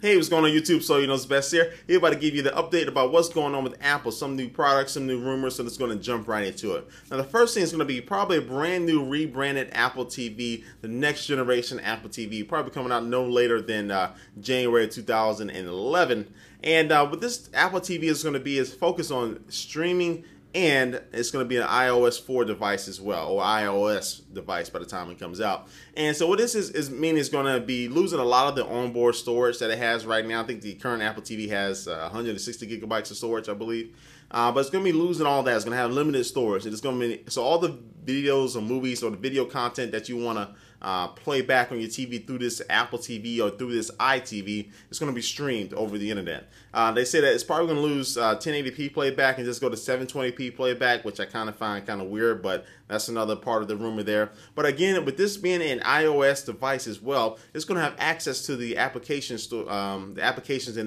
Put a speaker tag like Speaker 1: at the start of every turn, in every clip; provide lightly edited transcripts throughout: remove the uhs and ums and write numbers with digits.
Speaker 1: Hey, what's going on YouTube? So you know it's best here. Here about to give you the update about what's going on with Apple, some new products, some new rumors, so let's going to jump right into it. Now the first thing is going to be probably a brand new rebranded Apple TV, the next generation Apple TV, probably coming out no later than January 2011. And what this Apple TV is going to be is focused on streaming, and it's going to be an iOS 4 device as well, or iOS device by the time it comes out. And so what this is meaning is going to be losing a lot of the onboard storage that it has right now. I think the current Apple TV has 160 gigabytes of storage, I believe. But it's going to be losing all that. It's going to have limited storage. It's going to be, so all the videos or movies or the video content that you want to play back on your TV through this Apple TV or through this iTV, it's going to be streamed over the internet. They say that it's probably going to lose 1080p playback and just go to 720p playback, which I kind of find kind of weird, but that's another part of the rumor there. But again, with this being an iOS device as well, it's going to have access to the applications in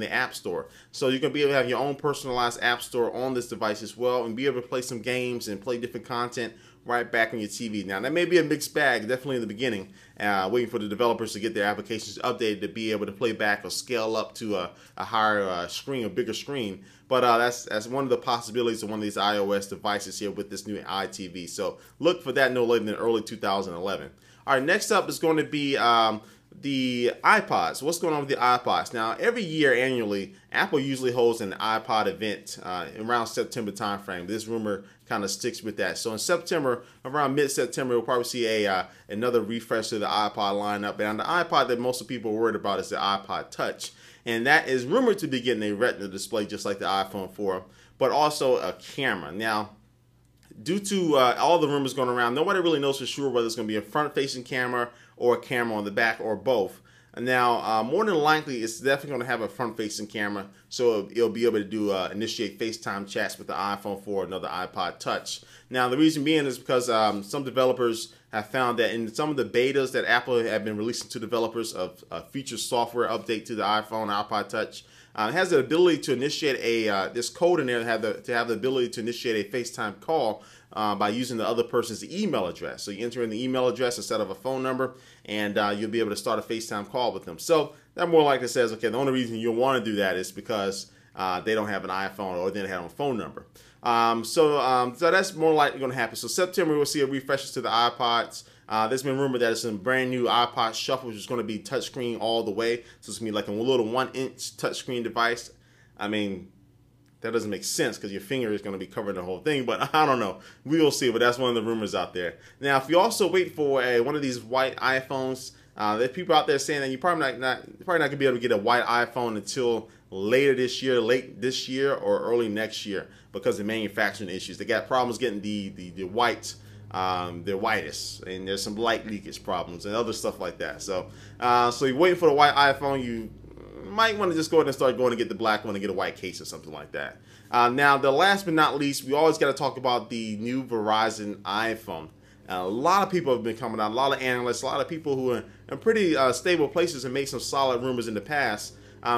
Speaker 1: the App Store. So you're going to be able to have your own personalized App Store on this device as well, and be able to play some games and play different content right back on your TV. Now that may be a mixed bag, definitely in the beginning, waiting for the developers to get their applications updated to be able to play back or scale up to a higher screen, a bigger screen. But that's one of the possibilities of one of these iOS devices here with this new iTV. So look for that no later than early 2011. All right, next up is going to be the iPods. What's going on with the iPods? Now, every year annually, Apple usually holds an iPod event around September timeframe. This rumor kind of sticks with that. So in September, around mid-September, we'll probably see another refresh to the iPod lineup. And the iPod that most of people are worried about is the iPod Touch. And that is rumored to be getting a Retina display just like the iPhone 4, but also a camera. Now, due to all the rumors going around, nobody really knows for sure whether it's going to be a front-facing camera or a camera on the back or both. Now, more than likely, it's definitely going to have a front-facing camera, so it'll be able to do initiate FaceTime chats with the iPhone 4 or another iPod Touch. Now, the reason being is because some developers have found that in some of the betas that Apple have been releasing to developers of feature software update to the iPhone, iPod Touch, it has the ability to initiate this code in there to have the ability to initiate a FaceTime call by using the other person's email address. So you enter in the email address instead of a phone number, and you'll be able to start a FaceTime call with them. So that more likely says, okay, the only reason you'll want to do that is because they don't have an iPhone or they don't have a phone number. So that's more likely going to happen. So September, we'll see a refresh to the iPods. There's been rumored that it's a brand new iPod Shuffle, which is going to be touchscreen all the way. So it's going to be like a little 1-inch touchscreen device. I mean, that doesn't make sense because your finger is going to be covering the whole thing, but I don't know. We will see, but that's one of the rumors out there. Now, if you also wait for one of these white iPhones, there's people out there saying that you're probably not going to be able to get a white iPhone until later this year, late this year, or early next year because of manufacturing issues. They got problems getting the white. They're whitest, and there's some light leakage problems and other stuff like that. So, so you're waiting for the white iPhone. You might want to just go ahead and start going to get the black one and get a white case or something like that. Now, the last but not least, we always got to talk about the new Verizon iPhone. A lot of people have been coming out, a lot of analysts, a lot of people who are in pretty stable places and made some solid rumors in the past.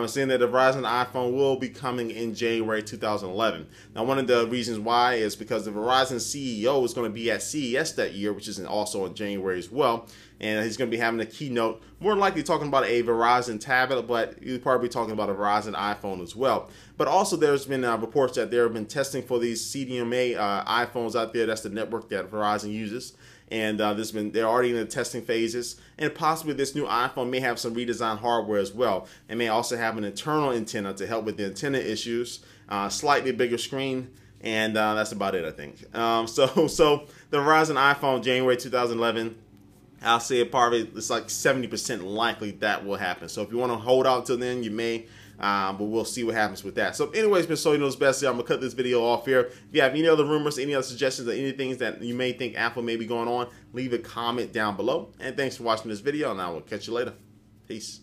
Speaker 1: Saying that the Verizon iPhone will be coming in January 2011. Now, one of the reasons why is because the Verizon CEO is going to be at CES that year, which is also in January as well. And he's going to be having a keynote, more than likely talking about a Verizon tablet, but he'll probably be talking about a Verizon iPhone as well. But also there's been reports that there have been testing for these CDMA iPhones out there. That's the network that Verizon uses. And they're already in the testing phases, and possibly this new iPhone may have some redesigned hardware as well. It may also have an internal antenna to help with the antenna issues, slightly bigger screen, and that's about it, I think. So the Verizon iPhone, January 2011. I'll say it's like 70% likely that will happen. So if you want to hold out till then, you may. But we'll see what happens with that. So anyways, so you know it's best. I'm going to cut this video off here. If you have any other rumors, any other suggestions, or anything that you may think Apple may be going on, leave a comment down below. And thanks for watching this video, and I will catch you later. Peace.